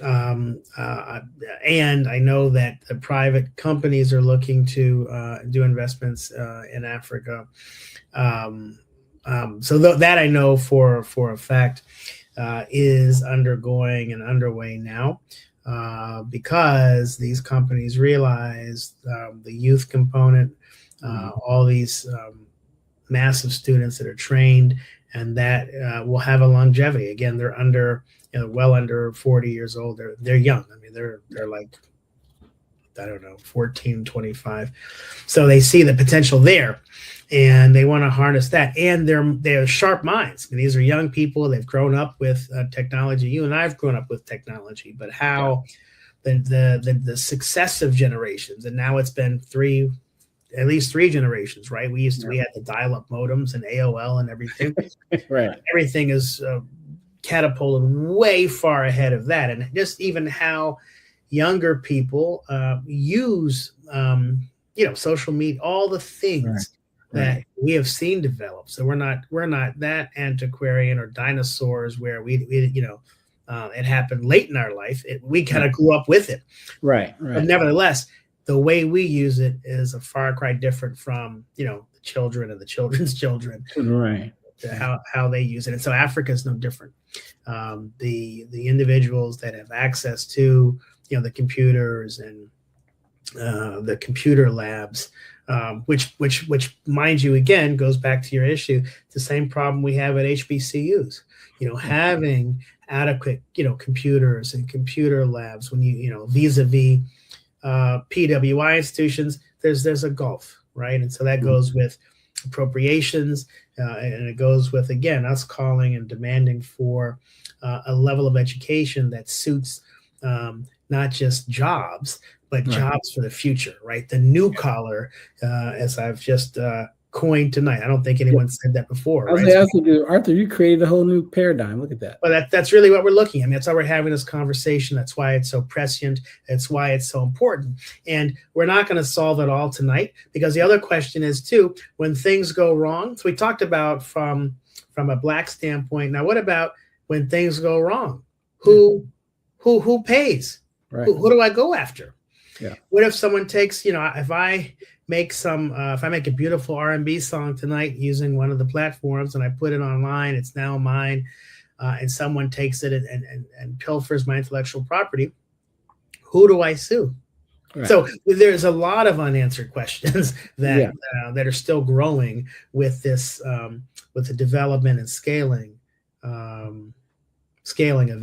and I know that the private companies are looking to do investments in Africa. So that I know for a fact. Is undergoing and underway now because these companies realize the youth component, all these massive students that are trained, and that will have a longevity. Again, they're under, well under 40 years old. They're young. I mean, they're like, I don't know, 14, 25. So they see the potential there. And they want to harness that, and they're sharp minds. I mean, these are young people. They've grown up with technology. You and I have grown up with technology, but how the successive generations, and now it's been at least three generations, right? We had the dial-up modems and AOL and everything. Right. Everything is catapulted way far ahead of that, and just even how younger people use social media, all the things. Right. That we have seen develop. So we're not that antiquarian or dinosaurs where we It happened late in our life. We kind of grew up with it. Right. But nevertheless, the way we use it is a far cry different from, the children and the children's children. Right. How they use it. And so Africa is no different. The individuals that have access to, the computers and the computer labs, which mind you, again, goes back to your issue, the same problem we have at HBCUs, having adequate, computers and computer labs when vis-a-vis PWI institutions, there's a gulf, right? And so that goes with appropriations, and it goes with, again, us calling and demanding for a level of education that suits not just jobs, but jobs for the future, right? The new collar, as I've just coined tonight. I don't think anyone said that before. Right? Arthur, you created a whole new paradigm. Look at that. Well, that's really what we're looking at. I mean, that's why we're having this conversation. That's why it's so prescient. That's why it's so important. And we're not going to solve it all tonight, because the other question is, too, when things go wrong. So we talked about from a Black standpoint. Now, what about when things go wrong? Who pays? Right. Who do I go after? Yeah. What if someone takes, if I make a beautiful R&B song tonight using one of the platforms and I put it online, it's now mine, and someone takes it and pilfers my intellectual property, who do I sue? Right. So there's a lot of unanswered questions that are still growing with this, with the development and scaling of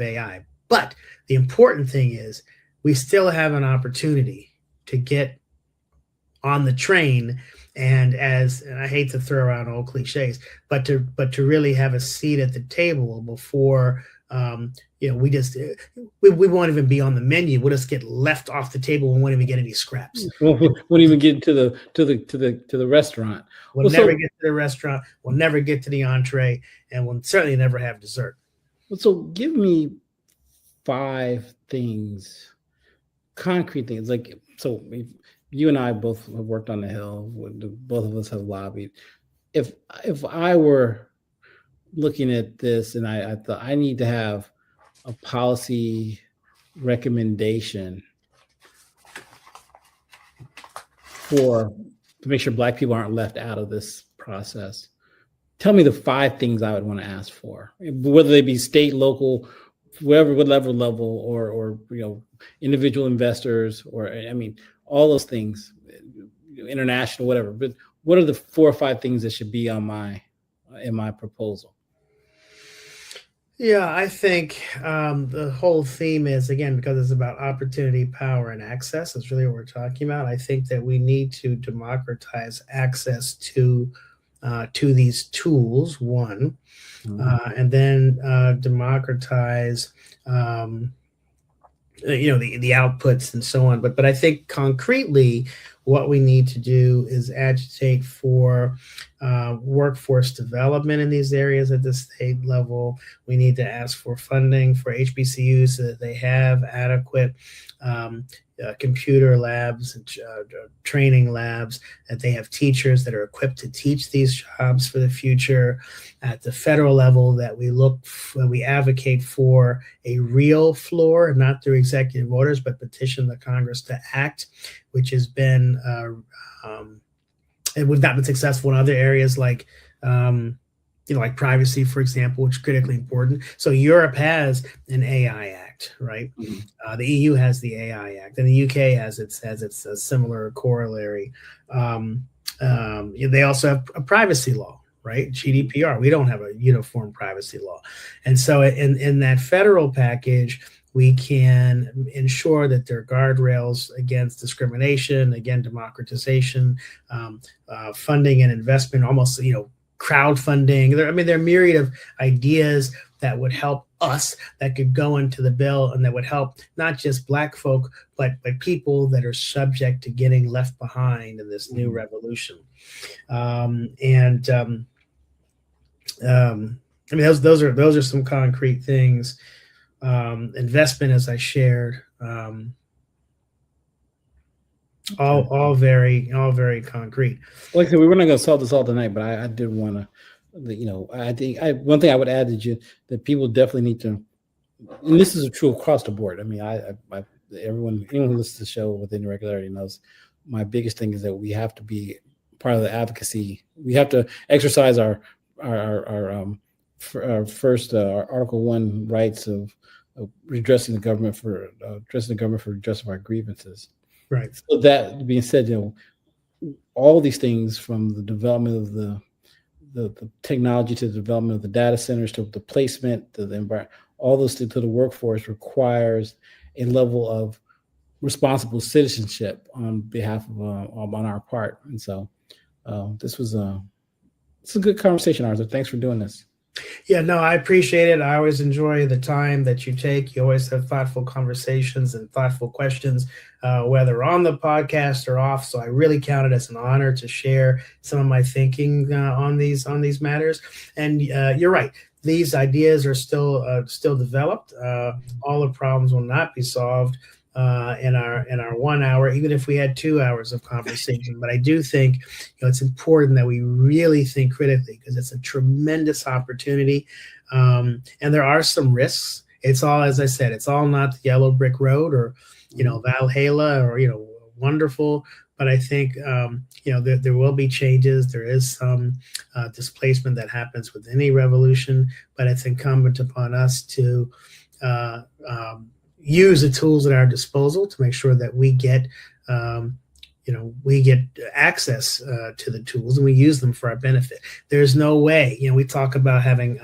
AI. But the important thing is we still have an opportunity to get on the train, and I hate to throw around old cliches, but to really have a seat at the table before we won't even be on the menu. We'll just get left off the table. We won't even get any scraps. Won't even get to the restaurant. We'll never get to the restaurant. We'll never get to the entree, and we'll certainly never have dessert. So give me 5 things, concrete things. Like, so you and I both have worked on the Hill. Both of us have lobbied. If I were looking at this and I thought I need to have a policy recommendation to make sure Black people aren't left out of this process, tell me the 5 things I would want to ask for, whether they be state, local, whatever level, or individual investors, or all those things, international, whatever. But what are the 4 or 5 things that should be in my proposal? Yeah, I think the whole theme is, again, because it's about opportunity, power, and access. That's really what we're talking about. I think that we need to democratize access to these tools, one, and then democratize the outputs and so on. But I think concretely what we need to do is agitate for workforce development in these areas at the state level. We need to ask for funding for HBCUs so that they have adequate computer labs and training labs, that they have teachers that are equipped to teach these jobs for the future. At the federal level, that we advocate for a real floor, not through executive orders, but petition the Congress to act, which has been and we've not been successful in other areas like like privacy, for example, which is critically important. So Europe has an AI Act, right? Mm-hmm. The EU has the AI Act, and the UK has its similar corollary. They also have a privacy law, right? GDPR. We don't have a uniform privacy law, and so in that federal package, we can ensure that there are guardrails against discrimination, again, democratization, funding and investment, almost crowdfunding. There are a myriad of ideas that would help us, that could go into the bill, and that would help not just Black folk, but people that are subject to getting left behind in this new revolution. Those are some concrete things. Investment, as I shared, all very concrete. Like I said, we were not going to solve this all tonight, but I did want to, I think one thing I would add that people definitely need to and this is true across the board. I mean, anyone who listens to the show with any regularity knows my biggest thing is that we have to be part of the advocacy. We have to exercise our first our Article 1 rights of addressing the government for redressing our grievances. Right. So that being said, all these things from the development of the technology to the development of the data centers to the placement to the environment, all those things to the workforce requires a level of responsible citizenship on behalf of on our part. And so this was a good conversation, Arthur. Thanks for doing this. Yeah, no, I appreciate it. I always enjoy the time that you take. You always have thoughtful conversations and thoughtful questions, whether on the podcast or off. So I really count it as an honor to share some of my thinking on these matters. And you're right; these ideas are still developed. All the problems will not be solved in our 1 hour, even if we had 2 hours of conversation. But I do think it's important that we really think critically, because it's a tremendous opportunity, and there are some risks. It's all, as I said, it's all not the yellow brick road or Valhalla or wonderful. But I think there will be changes. There is some displacement that happens with any revolution, but it's incumbent upon us to use the tools at our disposal to make sure that we get access to the tools and we use them for our benefit. There's no way, we talk about having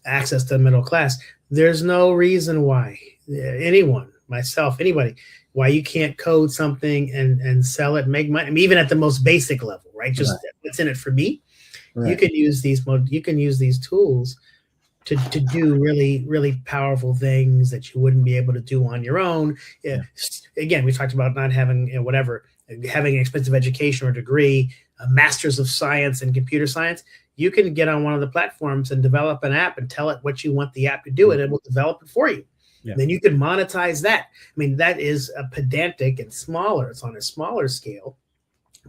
access to the middle class. There's no reason why anyone, myself, anybody, why you can't code something and sell it and make money. I mean, even at the most basic level, right? Just what's in it for me. Right. You can use these tools to do really, really powerful things that you wouldn't be able to do on your own. Yeah. Again, we talked about not having having an expensive education or degree, a master's of science and computer science. You can get on one of the platforms and develop an app and tell it what you want the app to do, and it will develop it for you. Yeah. Then you can monetize that. I mean, that is a pedantic and smaller. It's on a smaller scale,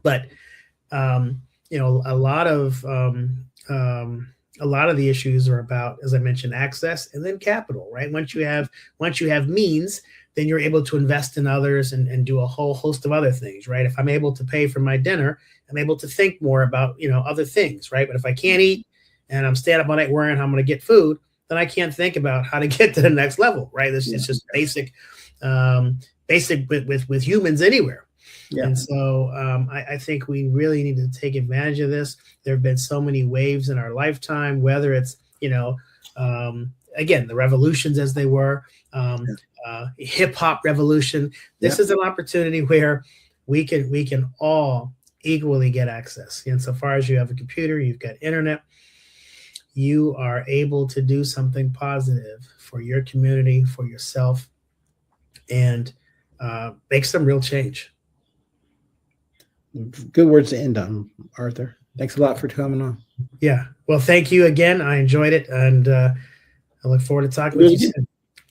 but a lot of the issues are about, as I mentioned, access and then capital, right? Once you have means, then you're able to invest in others and do a whole host of other things, right? If I'm able to pay for my dinner, I'm able to think more about, other things, right? But if I can't eat and I'm staying up all night worrying how I'm going to get food, then I can't think about how to get to the next level, right? It's just basic with humans anywhere. Yeah. And so I think we really need to take advantage of this. There have been so many waves in our lifetime, whether it's, again, the revolutions as they were, hip hop revolution. This is an opportunity where we can all equally get access. Insofar as you have a computer, you've got internet, you are able to do something positive for your community, for yourself, and make some real change. Good words to end on, Arthur. Thanks a lot for coming on. Yeah. Well, thank you again. I enjoyed it, and I look forward to talking with you soon.